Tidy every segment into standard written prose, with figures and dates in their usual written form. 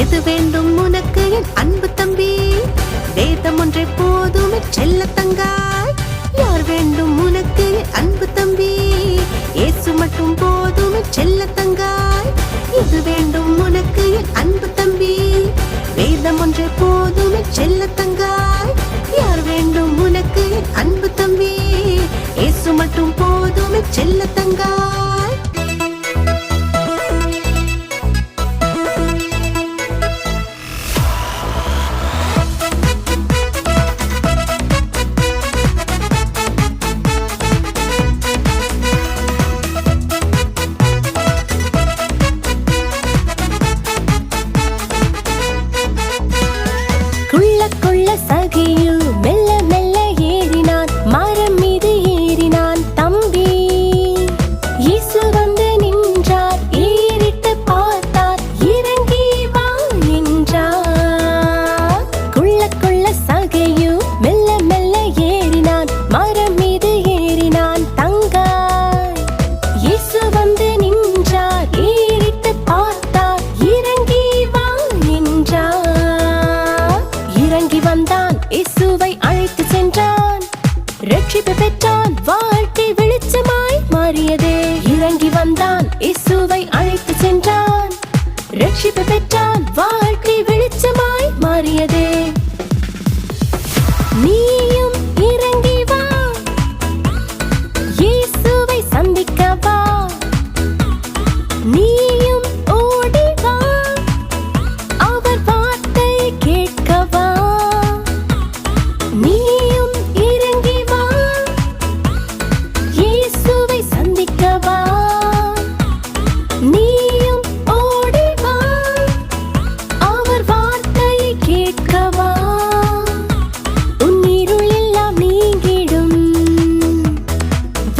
எது வேண்டும் உனக்கு என் அன்பு தம்பி? வேதம் ஒன்றை போதுமே செல்ல தங்காய். யார் வேண்டும் உனக்கு என் அன்பு தம்பி? இயேசு மட்டும் போதுமே செல்ல தங்காய். எது வேண்டும் உனக்கு என் அன்பு தம்பி? வேதம் ஒன்றை போதுமே செல்ல தங்காய். யார் வேண்டும் உனக்கு என் அன்பு தம்பி? இயேசு மட்டும் போதுமே செல்ல தங்காய். சகியு மெல்ல மெல்ல ஏறினான், மரம் மீது ஏறினான் தம்பி. இயேசு வந்து நின்றார், ஏறிட்டு பார்த்தார், இறங்கி வா என்றார். குள்ள சகியு மெல்ல மெல்ல ஏறினான், மரம் மீது ஏறினான் தங்காய். இயேசு வந்து நின்றார், ஏறிட்டு பார்த்தார், இறங்கி வா என்றார். இறங்கி வந்தான், இயேசுவை அழைத்து சென்றான், ரட்சிப்பு பெற்றான், வாழ்க்கை வெளிச்சமாய் மாறியதே. இறங்கி வந்தான், இயேசுவை அழைத்து சென்றான், ரட்சிப்பு பெற்றான், வாழ்க்கை வெளிச்சமாய் மாறியதே. நீயும் இறங்கி வா, இயேசுவை சந்திக்க வா. நீயும் ஓடி வா, அவர் வார்த்தை கேட்க வா. நீயும் இறங்கி வா, இயேசுவை சந்திக்க வா. நீயும் ஓடி வா, அவர் வார்த்தை கேட்க வா. உன் இருள் எல்லாம் நீங்கிடும்,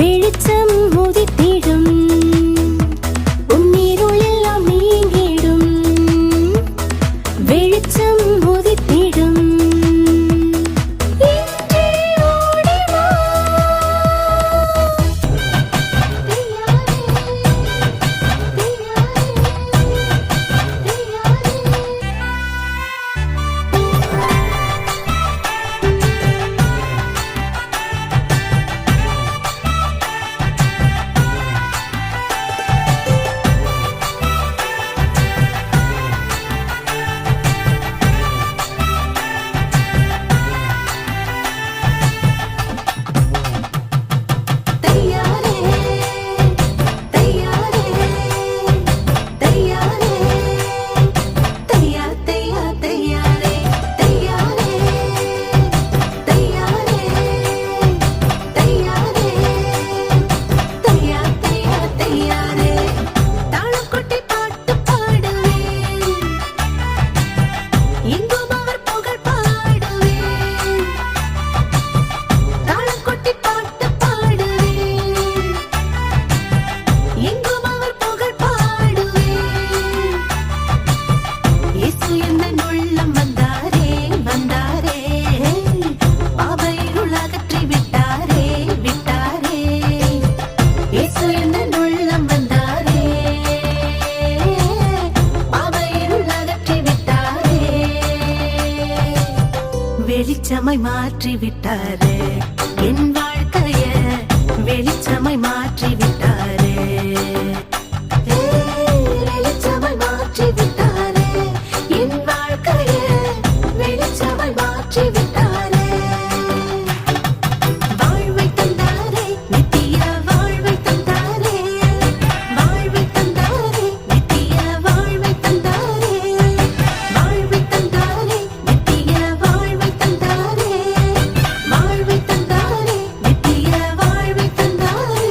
வெளிச்சம் உதித்திடும். உன் இருள் எல்லாம் நீங்கிடும், வெளிச்சம் உதித்திடும். இன்றே ஓடி வா. தையாரே தையாரே தையாரே தையா தையா தையாரே தையாரே தையாரே தையாரே தையா தையா தையாரே. தாளம் கொட்டி பாட்டு பாடுவேன், எங்கும் அவர் புகழ் பாடுவேன். தாளம் கொட்டி பாட்டு பாடுவேன், எங்கும் அவர் புகழ் பாடுவேன். இயேசு எந்தன் உள்ளம் வந்தாரே வந்தாரே, பாவ இருள் அகற்றி விட்டாரே விட்டாரே. இயேசு எந்தன் உள்ளம் வந்தாரே, பாவ இருள் அகற்றி விட்டாரே. வெளிச்சமாய் மாற்றி விட்டாரே, என் வாழ்க்கைய வெளிச்சமாய் மாற்றி விட்டாரே. வெளிச்சமாய் மாற்றி விட்டாரே, என் வாழ்க்கைய வெளிச்சமாய் மாற்றி விட்டாரே. வாழ்வை தந்தாரே, நித்திய வாழ்வை தந்தாரே. வாழ்வை தந்தாரே, நித்திய வாழ்வை தந்தாரே. வாழ்வை தந்தாரே, நித்திய வாழ்வை தந்தாரே. வாழ்வை தந்தாரே, நித்திய வாழ்வை தந்தாரே.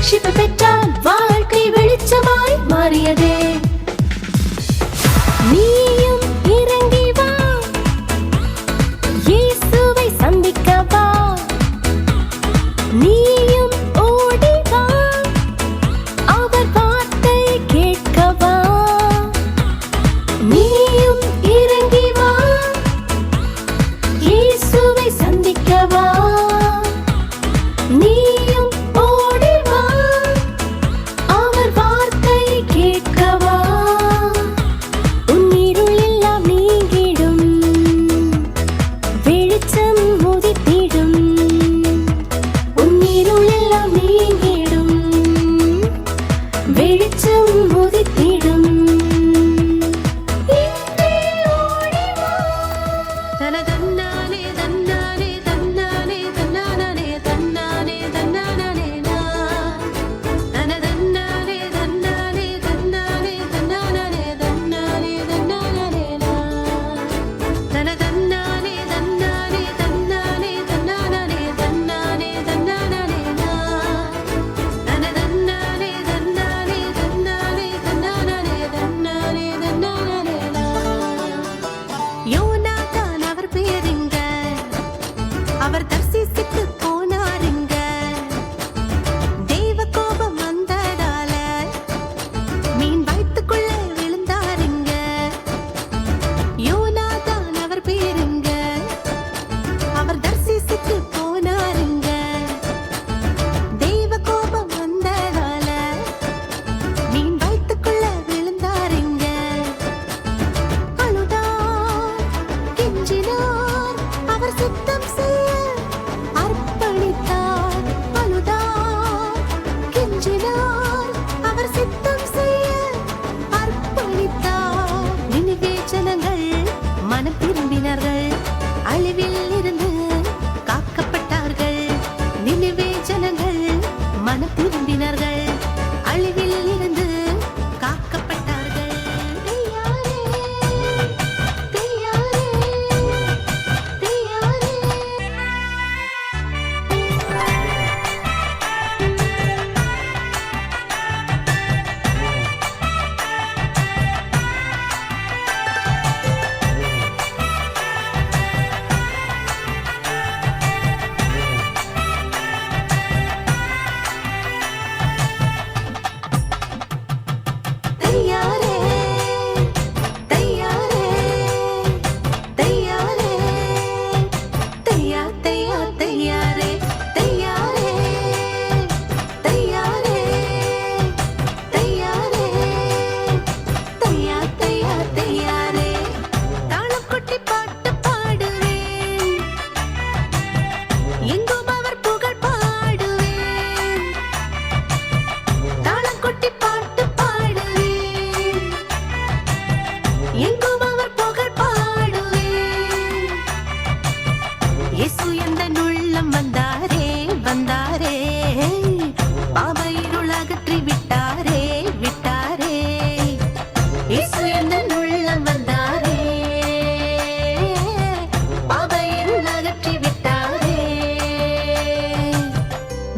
ரட்சிப்பு பெற்றான் வாழ்க்கை வெளிச்சமாய் மாறியதே நீயும் இறங்கி வா இயேசுவை சந்திக்க வா நீயும் ஓடி வா அவர் வார்த்தை கேட்க வா நீயும் இறங்கி வா இயேசுவை சந்திக்க வா நீயும் ஓடி வா அவர் வார்த்தை கேட்க வா உன் இருள் எல்லாம் நீங்கிடும் வெளிச்சம் உதித்திடும் உன் இருள் எல்லாம் நீங்கிடும் வெளிச்சம் உதித்திடும் இன்றே ஓடி வா தனதன்னானே தன்னானே தன்னானே தன்னானே தன்னானே தன்னானே நா தனதன்னானே தன்னானே தன்னானே தன்னானே தன்னானே தன்னானே நா தனதன்னானே தன்னானே தன்னானே தன்னானே தன்னானே தன்னானே நா தனதன்னானே தன்னானே தன்னானே தன்னானே தன்னானே தன்னானே நா யோனாதான் அவர் பேருங்க அவர் தர்சீசுக்கு போனாருங்க தெய்வ கோபம் வந்ததால மீன் வயித்துக்குள்ள விழுந்தாருங்க யோனாதான் அவர் பேருங்க அவர் தர்சீசுக்கு போனாருங்க தெய்வ கோபம் வந்ததால மீன் வயித்துக்குள்ள விழுந்தாருங்க அழுதார் கெஞ்சினார் அவர் சுத்தம் செய்ய அர்ப்பணித்தார் அழுதார் கெஞ்சினார் அவர் சுத்தம் செய்ய அர்ப்பணித்தார் நினிவே ஜனங்கள் மனம் திரும்பினார்கள் அழிவில் இருந்து காக்கப்பட்டார்கள் நினிவே ஜனங்கள் மனம் திரும்பினார்கள் அழிவில் இருந்து காக்கப்பட்டார்கள் தெய்யாரே தெய்யாரே தெய்யாரே தையாரே தையாரே தையாரே தையா தையா தையாரே தையாரே தையாரே தையாரே தையா தையா தையாரே தாளம் கொட்டி பாட்டு பாடுவேன் எங்கும் அவர் புகழ் பாடுவேன் தாளம் கொட்டி பாட்டு பாடுவேன் எங்கும் அவர் புகழ் பாடுவேன் இயேசு எந்த உள்ளம் வந்தாரே வந்தாரே பாவ இருள் அகற்றி விட்டாரே விட்டாரே இயேசு எந்த உள்ளம் வந்தாரே பாவ இருள் அகற்றி விட்டாரே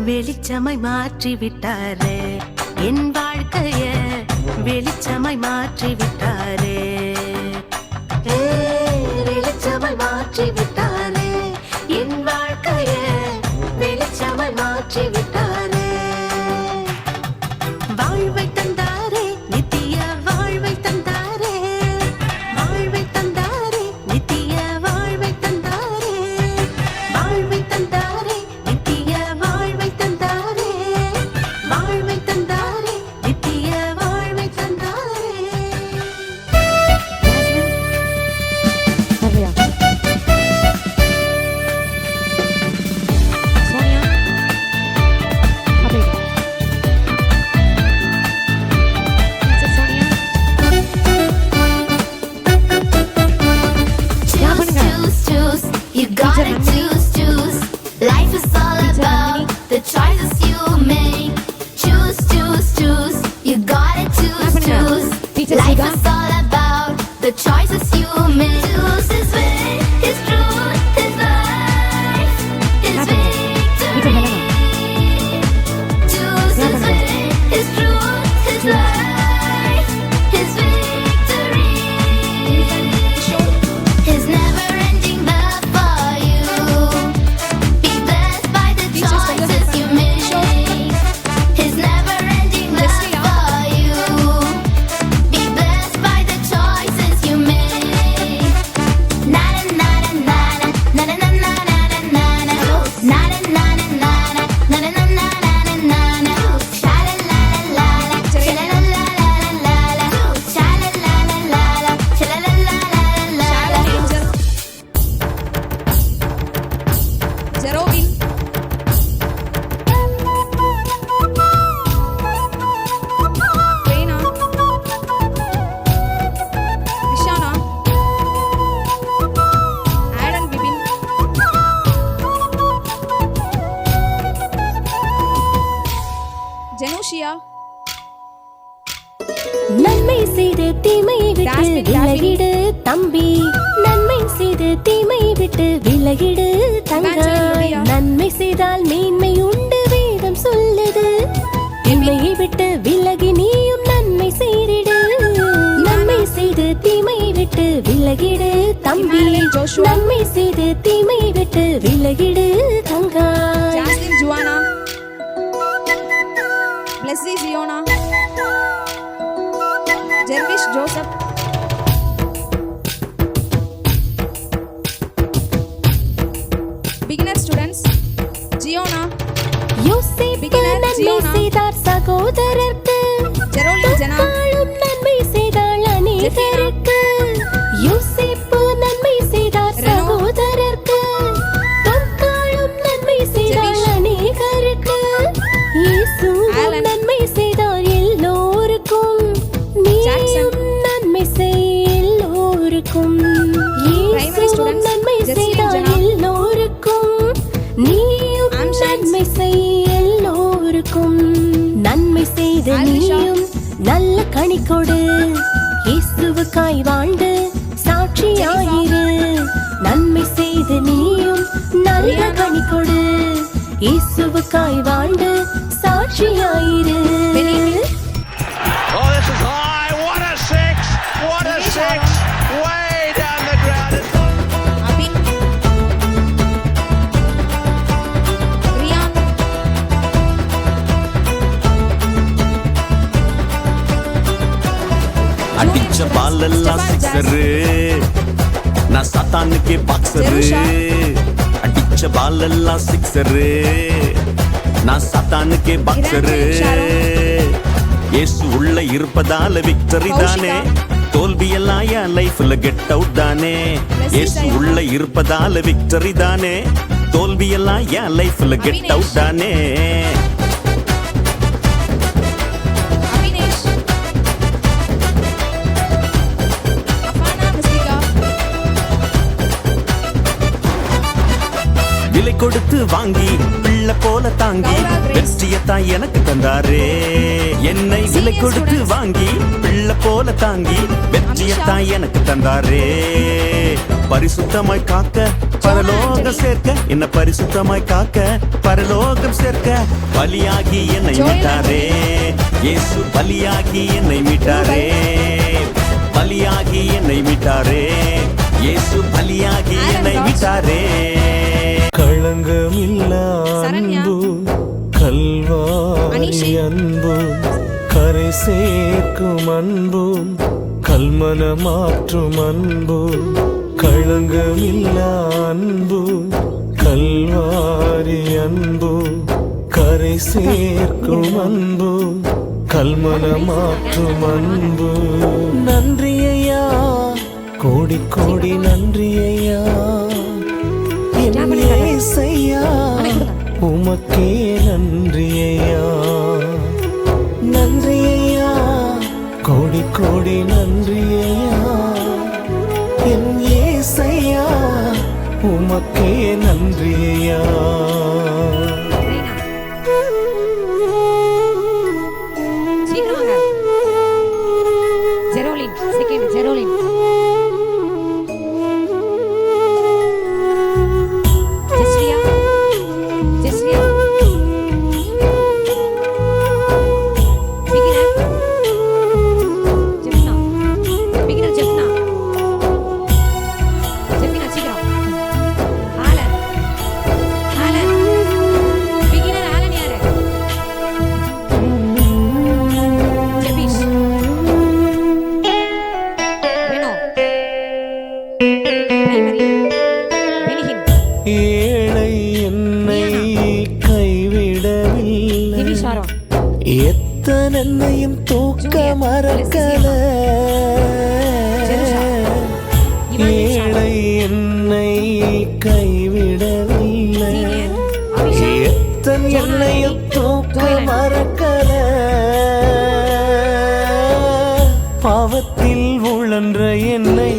வெளிச்சமாய் மாற்றி விட்டாரே என் வாழ்க்கைய வெளிச்சமாய் மாற்றி விட்டாரே வெளிச்சமாய் மாற்றி விட்டாரே என் வாழ்க்கைய வெளிச்சமாய் மாற்றி விட்டாரே வாழ்வை தந்தாரே நித்திய வாழ்வை தந்தாரே வாழ்வை தந்தாரே நித்திய வாழ்வை தந்தாரே வாழ்வை தந்தாரே நித்திய வாழ்வை தந்தாரே வாழ்வை தந்தாரே நித்திய வாழ்வை தந்தாரே நன்மை செய்து தீமையை விட்டு விலகிடு தம்பி, நன்மை செய்து தீமையை விட்டு விலகிடு தங்காய். நன்மை செய்தால் மேன்மை உண்டு வேதம் சொல்லுது, தீமையை விட்டு விலகி நீயும் நன்மை செய்திடு. நன்மை செய்து தீமையை விட்டு விலகிடு தம்பி, நன்மை செய்து தீமையை விட்டு விலகிடு தங்காய். Jasmine Juana, Blessy Giona, Jervish Joseph, beginner students Giona, யோசேப்பு Beginner நன்மை ஜியோனா. செய்தார் சகோதரர்க்கு, ஜெரோலின் ஜனா, தாளும் நன்மை செய்தாள் அநேகருக்கு. யோசேப்பு நன்மை செய்தார் ரெனோ. சகோதரர்க்கு, தாளும் நன்மை செய்தாள் ஜெபிஷ். அநேகருக்கு. இயேசுவும் ஆலன். நன்மை செய்தார் எல்லோருக்கும், ஜாக்சன். நீயும் நன்மை செய் எல்லோருக்கும். Primary இயேசுவும் students, நன்மை ஜெஸ்லின் செய்தார் ஜனா. எல்லோருக்கும், நீயும் ஆம்ஷன்ஸ். நன்மை செய் எல்லோருக்கும். நன்மை செய்த ஆல்விஷா. நீயும் நல்ல கனி கொடு, இயேசுவுக்காய் வாழ்ந்து சாட்சியாயிரு. நன்மை செய்த நீயும் நல்ல ரியானா. கனி கொடு, இயேசுவுக்காய் வாழ்ந்து சாட்சியாயிரு. Oh, this is high. What a six. What a six. Way down the ground. Abin, Ryan, அடிச்ச பால் எல்லாம் சிக்ஸரு, நான் சாத்தானுக்கே பாக்ஸரு. ஜெருஷா. அடிச்ச பால் எல்லாம் சிக்ஸரு, நான் சாத்தானுக்கே பாக்ஸரு. இயேசு உள்ள இருப்பதால விக்டரி தானே, தோல்வி எல்லாம் என் லைஃப்ல கெட் அவுட் தானே. இயேசு உள்ள இருப்பதால விக்டரி தானே, தோல்வி எல்லாம் என் லைஃப்ல கெட் அவுட் தானே. அபினேஷ், அஃபானா மிஸ்டிகா, விலை கொடுத்து வாங்கி பிள்ளை போல தாங்கி கௌரா கிரேஸ். வெற்றியத்தான் எனக்கு தந்தாரே. என்னை விலை Senior கொடுத்து students. வாங்கி பிள்ளை போல தாங்கி வெற்றியத்தான் எனக்கு தந்தாரே. பரிசுத்தமாய் காக்க பரலோகம் சேர்க்க, என்ன பரிசுத்தமாய் காக்க பரலோகம் சேர்க்க, பலியாகி என்னை ஜோயல் மீட்டாரே. இயேசு பலியாகி என்னை மீட்டாரே, பலியாகி என்னை மீட்டாரே. இயேசு பலியாகி ஆலன் என்னை ராஜ். மீட்டாரே. களங்கமில்லா சரண்யா. அன்பு, கல்வாரி அனிஷி. அன்பு, கரை சேர்க்கும் அன்பு, கல்மன மாற்றும் அன்பு. களங்கமில்லா அன்பு, கல்வாரி அன்பு, கரை சேர்க்கும் அன்பு, கல்மன மாற்றும் அன்பு. நன்றி ஐயா, கோடி கோடி நன்றி ஐயா, என் இயேசையா, உமக்கே நன்றி ஐயா. நன்றி ஐயா, கோடி கோடி நன்றி ஐயா, என் இயேசையா, உமக்கே நன்றி ஐயா. ரீனா, சீக்கிரம் வாங்க. Jerolin, second Jerolin, Jeslia, Jeslia, beginner, Jefna, beginner Jefna, Jefna சீக்கிரம். ஆலன், ஆலன், பிகினர் ஆலன் யாரு? ஜெபிஷ், ரெனோ, பிரைமரி, பெனிஹின், ஏழை என்னை கைவிடவில்லை, திவிஷ் ஆரோன், எத்தனையும் தூக்க ஜூனியர், மறக்கல. ஜெருஷா, இவான் ஏழை என்னை கைவிடவில்லை, சீனியர், அபிஷேக், எத்தன் என்னையும் தூக்க மறக்கல. பாவத்தில் உழன்ற என்னை,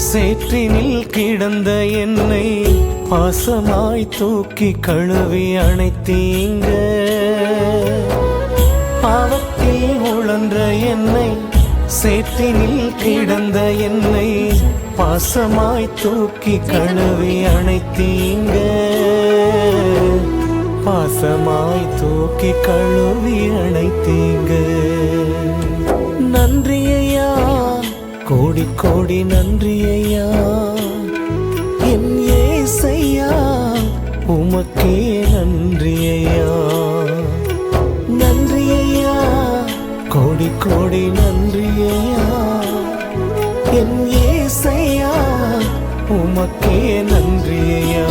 சேற்றினில் கிடந்த என்னை, பாசமாய் தூக்கி கழுவி அணைத்தீங்க. பாவத்தில் உழன்ற என்னை, சேற்றினில் கிடந்த என்னை பாசமாய் தூக்கி கழுவி அணைத்தீங்க, பாசமாய் தூக்கி கழுவி அணைத்தீங்க. நன்றி ஐயா, கோடி கோடி நன்றி ஐயா, என் ஏசையா உமக்கே நன்றி ஐயா. நன்றி ஐயா, கோடி கோடி நன்றி ஐயா, என் ஏசையா உமக்கே நன்றி ஐயா.